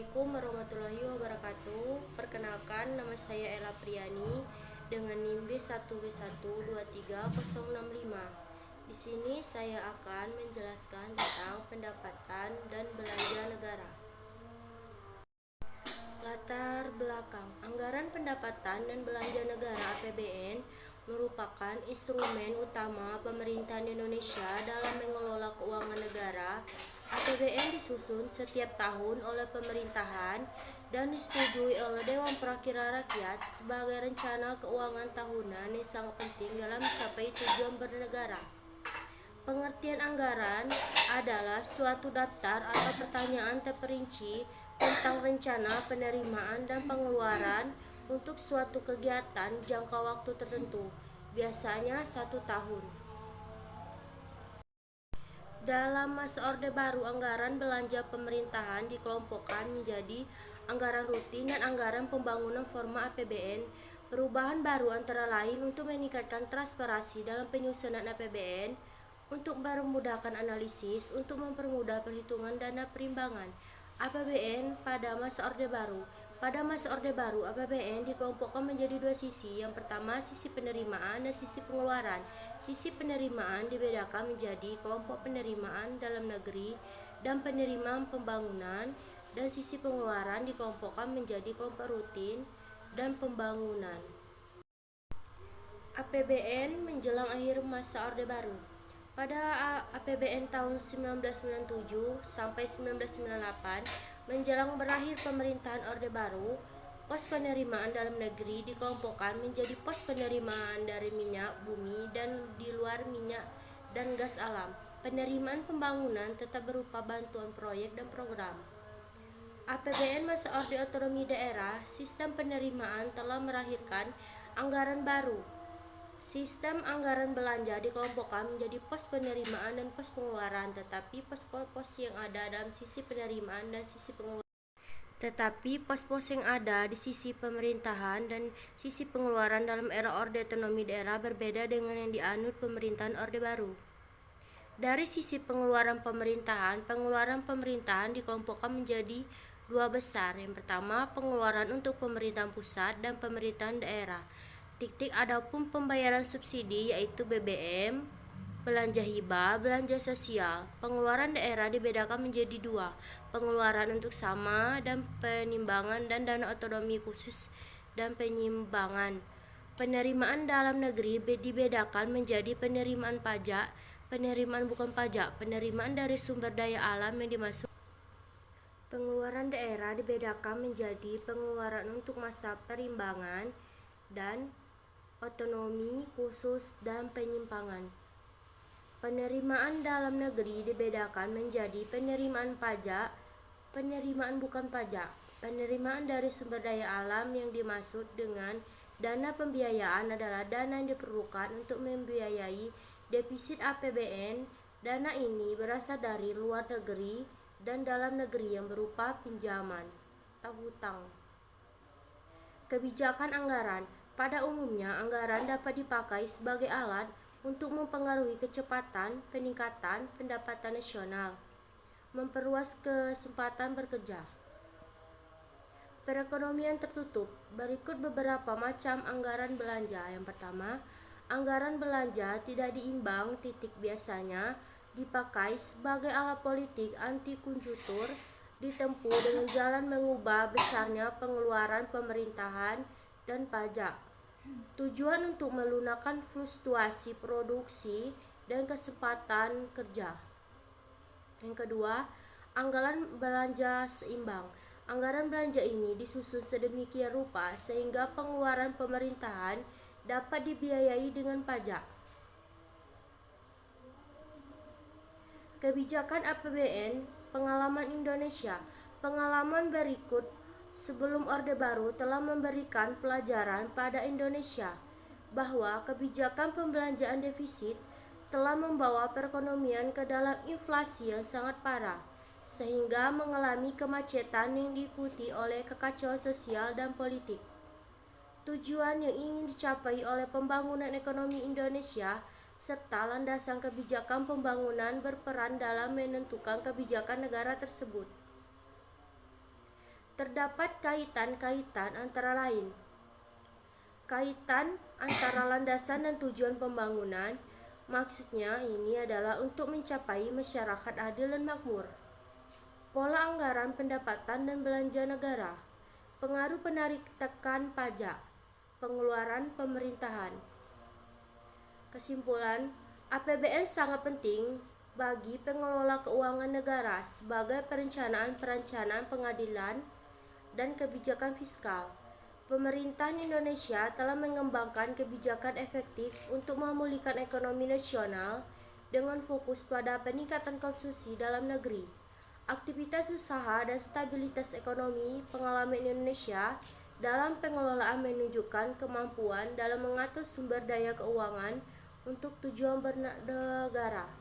Assalamualaikum warahmatullahi wabarakatuh. Perkenalkan, nama saya Ella Priani dengan NIM B1B1230065. Di sini saya akan menjelaskan tentang pendapatan dan belanja negara. Latar belakang anggaran pendapatan dan belanja negara (APBN) merupakan instrumen utama pemerintahan Indonesia dalam mengelola keuangan negara. APBN disusun setiap tahun oleh pemerintahan dan disetujui oleh Dewan Perwakilan Rakyat sebagai rencana keuangan tahunan yang sangat penting dalam mencapai tujuan bernegara. Pengertian anggaran adalah suatu daftar atau pertanyaan terperinci tentang rencana penerimaan dan pengeluaran untuk suatu kegiatan jangka waktu tertentu, biasanya 1 tahun. Dalam masa Orde Baru, anggaran belanja pemerintahan dikelompokkan menjadi anggaran rutin dan anggaran pembangunan forma APBN. Perubahan baru antara lain untuk meningkatkan transparansi dalam penyusunan APBN, untuk memudahkan analisis, untuk mempermudah perhitungan dana perimbangan APBN pada masa Orde Baru. Pada masa Orde Baru, APBN dikelompokkan menjadi dua sisi. Yang pertama, sisi penerimaan dan sisi pengeluaran. Sisi penerimaan dibedakan menjadi kelompok penerimaan dalam negeri dan penerimaan pembangunan, dan sisi pengeluaran dikelompokkan menjadi kelompok rutin dan pembangunan. APBN menjelang akhir masa Orde Baru. Pada APBN tahun 1997 sampai 1998, menjelang berakhir pemerintahan Orde Baru, pos penerimaan dalam negeri dikelompokkan menjadi pos penerimaan dari minyak bumi dan di luar minyak dan gas alam. Penerimaan pembangunan tetap berupa bantuan proyek dan program. APBN masa Orde Otonomi Daerah, sistem penerimaan telah melahirkan anggaran baru. Sistem anggaran belanja dikelompokkan menjadi pos penerimaan dan pos pengeluaran, tetapi pos-pos yang ada dalam sisi penerimaan dan sisi pengeluaran di sisi pemerintahan dan sisi pengeluaran dalam era Orde Otonomi Daerah berbeda dengan yang dianut pemerintahan Orde Baru. Dari sisi pengeluaran pemerintahan dikelompokkan menjadi dua besar. Yang pertama, pengeluaran untuk pemerintahan pusat dan pemerintahan daerah. Adapun pembayaran subsidi yaitu BBM, belanja hibah, belanja sosial. Pengeluaran daerah dibedakan menjadi dua, pengeluaran untuk sama dan penimbangan, dan dana otonomi khusus dan penyimbangan. Penerimaan dalam negeri dibedakan menjadi penerimaan pajak, penerimaan bukan pajak, penerimaan dari sumber daya alam yang dimaksud. Pengeluaran daerah dibedakan menjadi pengeluaran untuk masa perimbangan dan otonomi khusus dan penyimpangan. Penerimaan dalam negeri dibedakan menjadi penerimaan pajak, penerimaan bukan pajak, penerimaan dari sumber daya alam. Yang dimaksud dengan dana pembiayaan adalah dana yang diperlukan untuk membiayai defisit APBN. Dana ini berasal dari luar negeri dan dalam negeri yang berupa pinjaman atau hutang. Kebijakan anggaran. Pada umumnya, anggaran dapat dipakai sebagai alat untuk mempengaruhi kecepatan peningkatan pendapatan nasional, memperluas kesempatan bekerja. Perekonomian tertutup. Berikut beberapa macam anggaran belanja. Yang pertama, anggaran belanja tidak diimbang. Biasanya dipakai sebagai alat politik anti konjuntur, ditempuh dengan jalan mengubah besarnya pengeluaran pemerintahan dan pajak. Tujuan untuk melunakkan fluktuasi produksi dan kesempatan kerja. Yang kedua, anggaran belanja seimbang. Anggaran belanja ini disusun sedemikian rupa sehingga pengeluaran pemerintahan dapat dibiayai dengan pajak. Kebijakan APBN, pengalaman Indonesia. Pengalaman berikut sebelum Orde Baru telah memberikan pelajaran pada Indonesia bahwa kebijakan pembelanjaan defisit telah membawa perekonomian ke dalam inflasi yang sangat parah, sehingga mengalami kemacetan yang diikuti oleh kekacauan sosial dan politik. Tujuan yang ingin dicapai oleh pembangunan ekonomi Indonesia serta landasan kebijakan pembangunan berperan dalam menentukan kebijakan negara tersebut. Terdapat kaitan-kaitan antara lain. Kaitan antara landasan dan tujuan pembangunan, maksudnya ini adalah untuk mencapai masyarakat adil dan makmur. Pola anggaran pendapatan dan belanja negara, pengaruh penarikan pajak, pengeluaran pemerintahan. Kesimpulan, APBN sangat penting bagi pengelola keuangan negara sebagai perencanaan pengadilan dan kebijakan fiskal. Pemerintah Indonesia telah mengembangkan kebijakan efektif untuk memulihkan ekonomi nasional dengan fokus pada peningkatan konsumsi dalam negeri, aktivitas usaha dan stabilitas ekonomi. Pengalaman Indonesia dalam pengelolaan menunjukkan kemampuan dalam mengatur sumber daya keuangan untuk tujuan bernegara.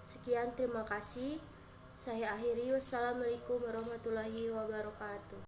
Sekian, terima kasih. Saya akhiri. Wassalamualaikum warahmatullahi wabarakatuh.